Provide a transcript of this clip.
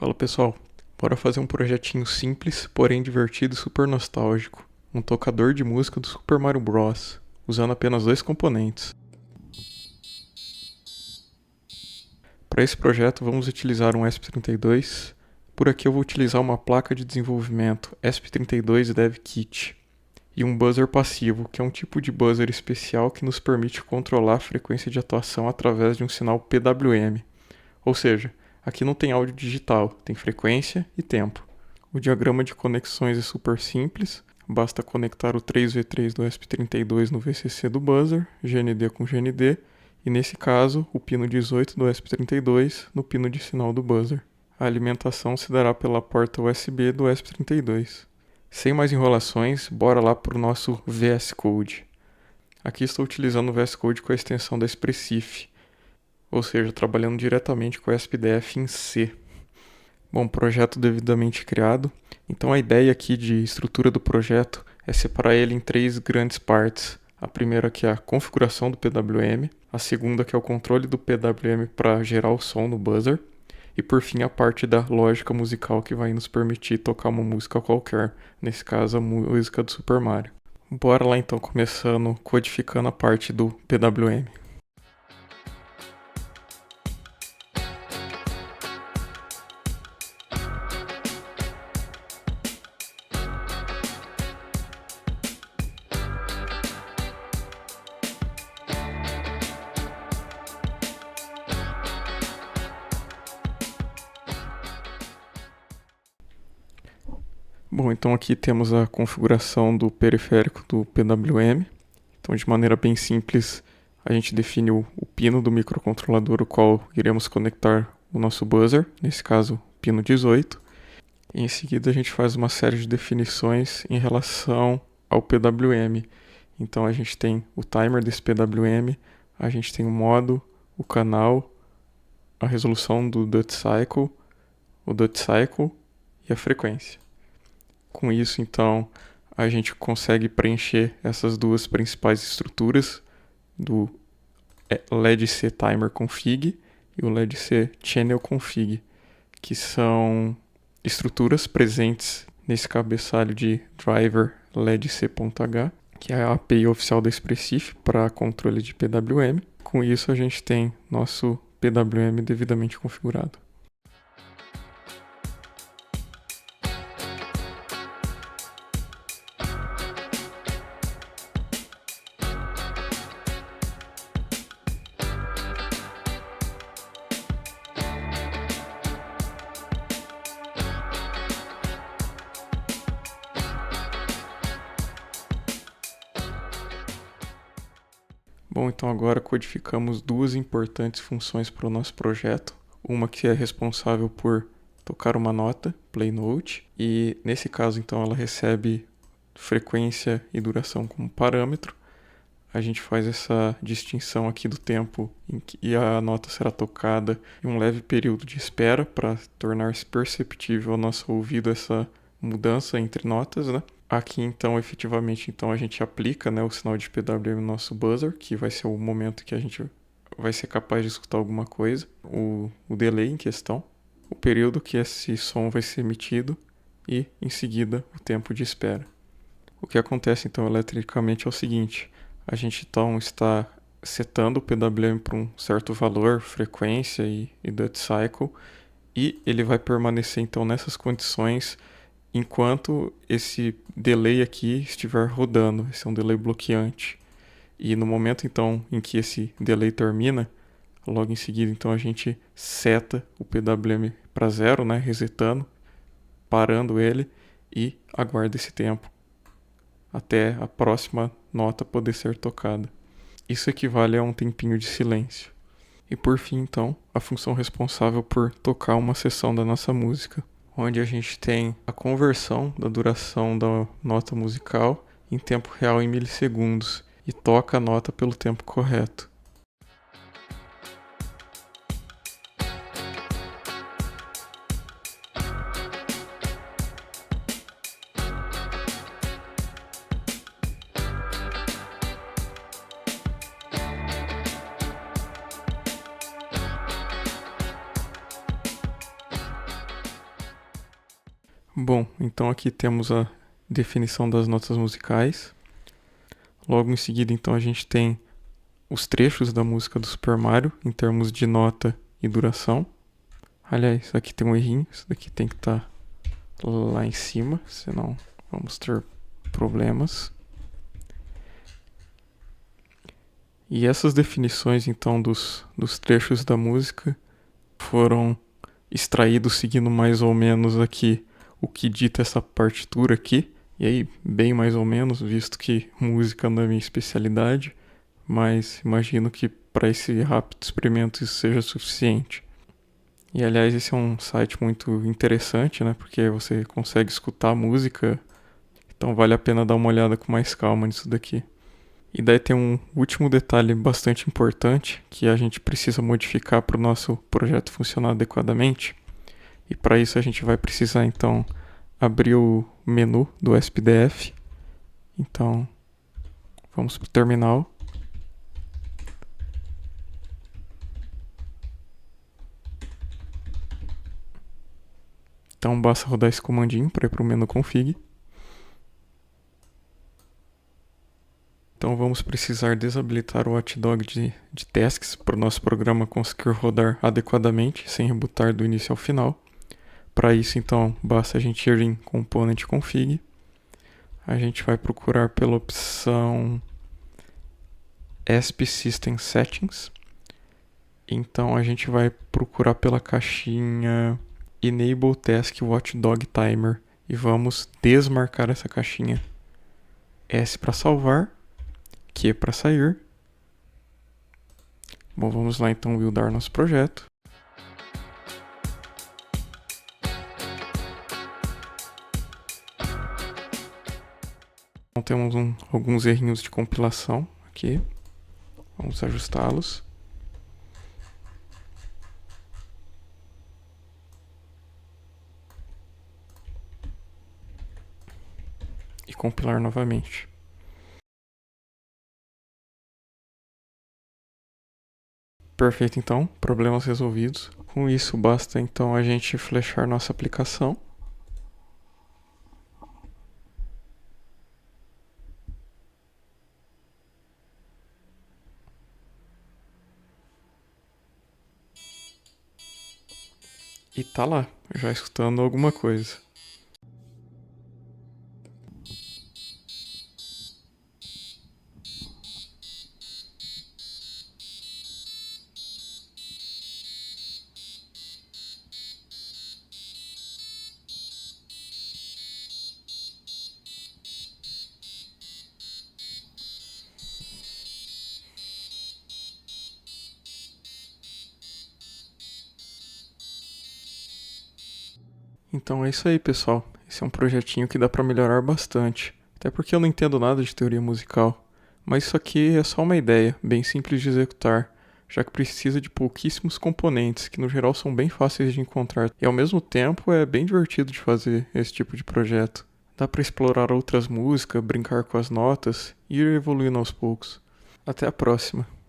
Fala pessoal, bora fazer um projetinho simples, porém divertido e super nostálgico. Um tocador de música do Super Mario Bros, usando apenas dois componentes. Para esse projeto vamos utilizar um ESP32. Por aqui eu vou utilizar uma placa de desenvolvimento ESP32 Dev Kit e um buzzer passivo, que é um tipo de buzzer especial que nos permite controlar a frequência de atuação através de um sinal PWM. Ou seja, aqui não tem áudio digital, tem frequência e tempo. O diagrama de conexões é super simples, basta conectar o 3V3 do ESP32 no VCC do buzzer, GND com GND, e nesse caso o pino 18 do ESP32 no pino de sinal do buzzer. A alimentação se dará pela porta USB do ESP32. Sem mais enrolações, bora lá para o nosso VS Code. Aqui estou utilizando o VS Code com a extensão da Expressif, ou seja, trabalhando diretamente com o SPDF em C. Bom, projeto devidamente criado. Então a ideia aqui de estrutura do projeto é separar ele em três grandes partes. A primeira que é a configuração do PWM, a segunda que é o controle do PWM para gerar o som no buzzer, e por fim a parte da lógica musical que vai nos permitir tocar uma música qualquer, nesse caso a música do Super Mario. Bora lá então, começando codificando a parte do PWM. Bom, então aqui temos a configuração do periférico do PWM. Então, de maneira bem simples, a gente define o pino do microcontrolador, o qual iremos conectar o nosso buzzer, nesse caso, pino 18. E em seguida, a gente faz uma série de definições em relação ao PWM. Então, a gente tem o timer desse PWM, a gente tem o modo, o canal, a resolução do duty cycle, o duty cycle e a frequência. Com isso, então, a gente consegue preencher essas duas principais estruturas do LED-C Timer Config e o LED-C Channel Config, que são estruturas presentes nesse cabeçalho de driver LED-C.h, que é a API oficial da Expressif para controle de PWM. Com isso, a gente tem nosso PWM devidamente configurado. Bom, então agora codificamos duas importantes funções para o nosso projeto. Uma que é responsável por tocar uma nota, play note, e nesse caso então ela recebe frequência e duração como parâmetro. A gente faz essa distinção aqui do tempo em que a nota será tocada em um leve período de espera para tornar-se perceptível ao nosso ouvido essa mudança entre notas, né? Aqui então, efetivamente, então a gente aplica, né, o sinal de PWM no nosso buzzer, que vai ser o momento que a gente vai ser capaz de escutar alguma coisa, o delay em questão, o período que esse som vai ser emitido e, em seguida, o tempo de espera. O que acontece então eletricamente é o seguinte: a gente então está setando o PWM para um certo valor, frequência e duty cycle, e ele vai permanecer então nessas condições enquanto esse delay aqui estiver rodando. Esse é um delay bloqueante. E no momento então em que esse delay termina, logo em seguida então a gente seta o PWM para zero, né, resetando, parando ele e aguarda esse tempo até a próxima nota poder ser tocada. Isso equivale a um tempinho de silêncio. E por fim então, a função responsável por tocar uma seção da nossa música, onde a gente tem a conversão da duração da nota musical em tempo real em milissegundos e toca a nota pelo tempo correto. Bom, então aqui temos a definição das notas musicais. Logo em seguida, então, a gente tem os trechos da música do Super Mario em termos de nota e duração. Aliás, aqui tem um errinho, isso daqui tem que estar lá em cima, senão vamos ter problemas. E essas definições, então, dos trechos da música foram extraídos seguindo mais ou menos aqui o que dita essa partitura aqui. E aí, bem mais ou menos, visto que música não é minha especialidade, mas imagino que para esse rápido experimento isso seja suficiente. E aliás, esse é um site muito interessante, né? Porque você consegue escutar a música, então vale a pena dar uma olhada com mais calma nisso daqui. E daí tem um último detalhe bastante importante que a gente precisa modificar para o nosso projeto funcionar adequadamente. E para isso a gente vai precisar então abrir o menu do SPDF. Então vamos para o terminal. Então basta rodar esse comandinho para ir para o menu config. Então vamos precisar desabilitar o watchdog de tasks para o nosso programa conseguir rodar adequadamente, sem rebootar do início ao final. Para isso, então, basta a gente ir em Component Config. A gente vai procurar pela opção ESP System Settings. Então a gente vai procurar pela caixinha Enable Task Watchdog Timer e vamos desmarcar essa caixinha. S para salvar, Q para sair. Bom, vamos lá então buildar nosso projeto. Então temos alguns errinhos de compilação aqui. Vamos ajustá-los. E compilar novamente. Perfeito, então, problemas resolvidos. Com isso, basta então a gente flechar nossa aplicação. E tá lá, já escutando alguma coisa. Então é isso aí, pessoal. Esse é um projetinho que dá para melhorar bastante. Até porque eu não entendo nada de teoria musical. Mas isso aqui é só uma ideia, bem simples de executar, já que precisa de pouquíssimos componentes, que no geral são bem fáceis de encontrar. E ao mesmo tempo é bem divertido de fazer esse tipo de projeto. Dá para explorar outras músicas, brincar com as notas e ir evoluindo aos poucos. Até a próxima!